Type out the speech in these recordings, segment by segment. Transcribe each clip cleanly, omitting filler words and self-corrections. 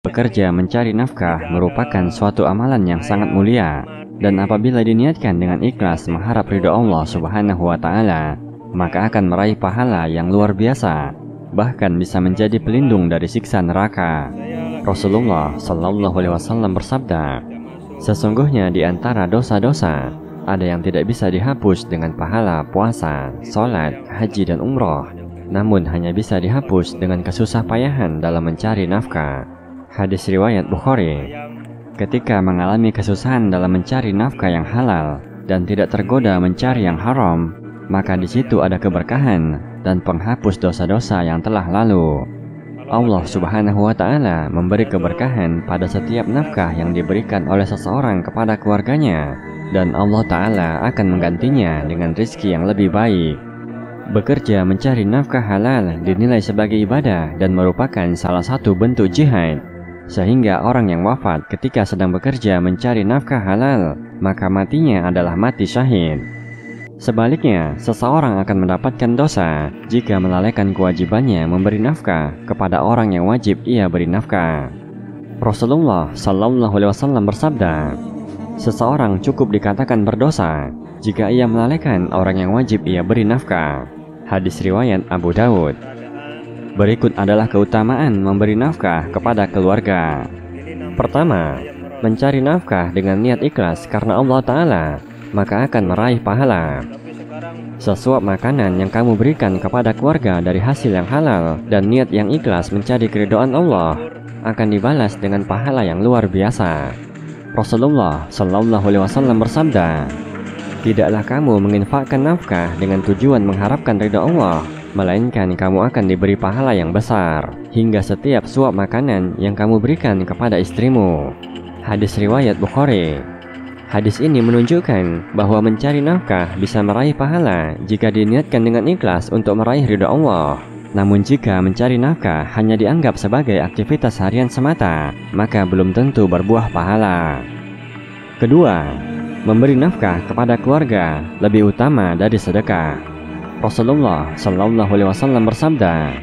Bekerja mencari nafkah merupakan suatu amalan yang sangat mulia, dan apabila diniatkan dengan ikhlas mengharap ridho Allah Subhanahu wa Ta'ala, maka akan meraih pahala yang luar biasa, bahkan bisa menjadi pelindung dari siksa neraka. Rasulullah Shallallahu Alaihi Wasallam bersabda, sesungguhnya di antara dosa-dosa ada yang tidak bisa dihapus dengan pahala puasa, sholat, haji, dan umroh, namun hanya bisa dihapus dengan kesusah payahan dalam mencari nafkah. Hadis riwayat Bukhari. Ketika mengalami kesusahan dalam mencari nafkah yang halal dan tidak tergoda mencari yang haram, maka di situ ada keberkahan dan penghapus dosa-dosa yang telah lalu. Allah Subhanahu wa Ta'ala memberi keberkahan pada setiap nafkah yang diberikan oleh seseorang kepada keluarganya, dan Allah Ta'ala akan menggantinya dengan rizki yang lebih baik. Bekerja mencari nafkah halal dinilai sebagai ibadah dan merupakan salah satu bentuk jihad, sehingga orang yang wafat ketika sedang bekerja mencari nafkah halal, maka matinya adalah mati syahid. Sebaliknya, seseorang akan mendapatkan dosa jika melalaikan kewajibannya memberi nafkah kepada orang yang wajib ia beri nafkah. Rasulullah Shallallahu Alaihi Wasallam bersabda, seseorang cukup dikatakan berdosa jika ia melalaikan orang yang wajib ia beri nafkah. Hadis riwayat Abu Dawud. Berikut adalah keutamaan memberi nafkah kepada keluarga. Pertama, mencari nafkah dengan niat ikhlas karena Allah Ta'ala, maka akan meraih pahala. Sesuap makanan yang kamu berikan kepada keluarga dari hasil yang halal dan niat yang ikhlas mencari keridhaan Allah akan dibalas dengan pahala yang luar biasa. Rasulullah Shallallahu Alaihi Wasallam bersabda, tidaklah kamu menginfakkan nafkah dengan tujuan mengharapkan ridha Allah, melainkan kamu akan diberi pahala yang besar hingga setiap suap makanan yang kamu berikan kepada istrimu. Hadis riwayat Bukhari. Hadis ini menunjukkan bahwa mencari nafkah bisa meraih pahala jika diniatkan dengan ikhlas untuk meraih ridha Allah. Namun jika mencari nafkah hanya dianggap sebagai aktivitas harian semata, maka belum tentu berbuah pahala. Kedua, memberi nafkah kepada keluarga lebih utama dari sedekah. Rasulullah Shallallahu Alaihi Wasallam bersabda,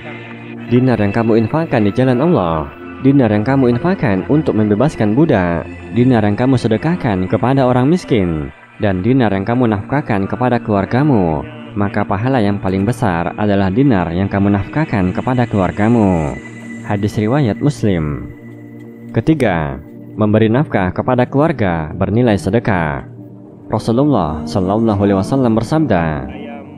dinar yang kamu infakkan di jalan Allah, dinar yang kamu infakkan untuk membebaskan budak, dinar yang kamu sedekahkan kepada orang miskin, dan dinar yang kamu nafkahkan kepada keluargamu, maka pahala yang paling besar adalah dinar yang kamu nafkahkan kepada keluargamu. Hadis riwayat Muslim. Ketiga, memberi nafkah kepada keluarga bernilai sedekah. Rasulullah Shallallahu Alaihi Wasallam bersabda,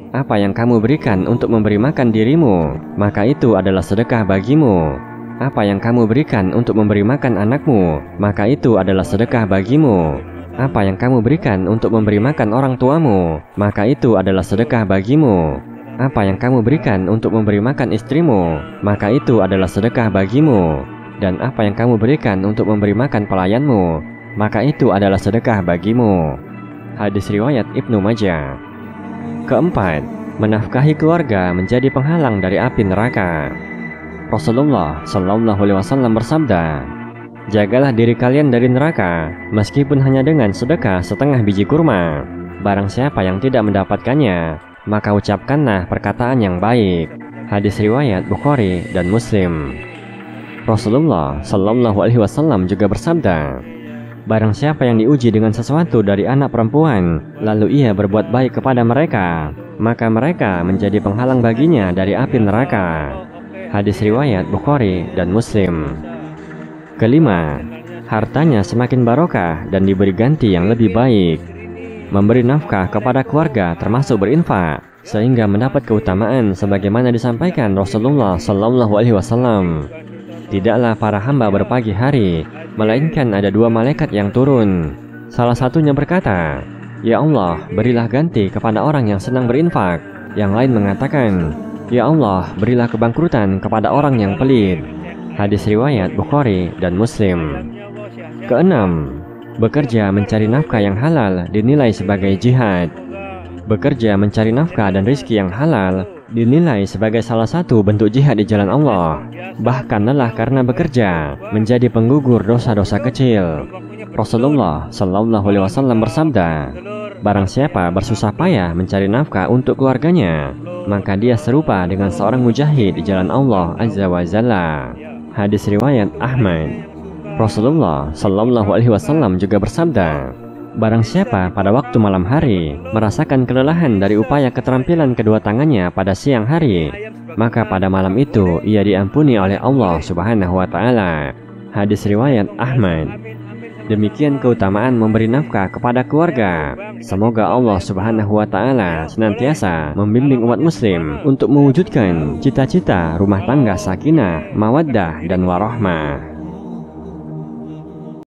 apa yang kamu berikan untuk memberi makan dirimu, maka itu adalah sedekah bagimu. Apa yang kamu berikan untuk memberi makan anakmu, maka itu adalah sedekah bagimu. Apa yang kamu berikan untuk memberi makan orang tuamu, maka itu adalah sedekah bagimu. Apa yang kamu berikan untuk memberi makan istrimu, maka itu adalah sedekah bagimu. Dan apa yang kamu berikan untuk memberi makan pelayanmu, maka itu adalah sedekah bagimu. Hadis riwayat Ibnu Majah. Keempat, menafkahi keluarga menjadi penghalang dari api neraka. Rasulullah Shallallahu Alaihi Wasallam bersabda, jagalah diri kalian dari neraka, meskipun hanya dengan sedekah setengah biji kurma. Barang siapa yang tidak mendapatkannya, maka ucapkanlah perkataan yang baik. Hadis riwayat Bukhari dan Muslim. Rasulullah Shallallahu Alaihi Wasallam juga bersabda, barang siapa yang diuji dengan sesuatu dari anak perempuan, lalu ia berbuat baik kepada mereka, maka mereka menjadi penghalang baginya dari api neraka. Hadis riwayat Bukhari dan Muslim. Kelima, hartanya semakin barokah dan diberi ganti yang lebih baik. Memberi nafkah kepada keluarga termasuk berinfak, sehingga mendapat keutamaan sebagaimana disampaikan Rasulullah Shallallahu Alaihi Wasallam. Tidaklah para hamba berpagi hari, melainkan ada dua malaikat yang turun. Salah satunya berkata, ya Allah, berilah ganti kepada orang yang senang berinfak. Yang lain mengatakan, ya Allah, berilah kebangkrutan kepada orang yang pelit. Hadis riwayat Bukhari dan Muslim. Keenam, bekerja mencari nafkah yang halal dinilai sebagai jihad. Bekerja mencari nafkah dan rizki yang halal dinilai sebagai salah satu bentuk jihad di jalan Allah. Bahkan lelah karena bekerja menjadi penggugur dosa-dosa kecil. Rasulullah Shallallahu Alaihi Wasallam bersabda, barang siapa bersusah payah mencari nafkah untuk keluarganya, maka dia serupa dengan seorang mujahid di jalan Allah Azza wa Jalla. Hadis riwayat Ahmad. Rasulullah Shallallahu Alaihi Wasallam juga bersabda, barang siapa pada waktu malam hari merasakan kelelahan dari upaya keterampilan kedua tangannya pada siang hari, maka pada malam itu ia diampuni oleh Allah Subhanahu wa Ta'ala. Hadis riwayat Ahmad. Demikian keutamaan memberi nafkah kepada keluarga. Semoga Allah Subhanahu wa Ta'ala senantiasa membimbing umat muslim untuk mewujudkan cita-cita rumah tangga sakinah, mawaddah, dan warahmah.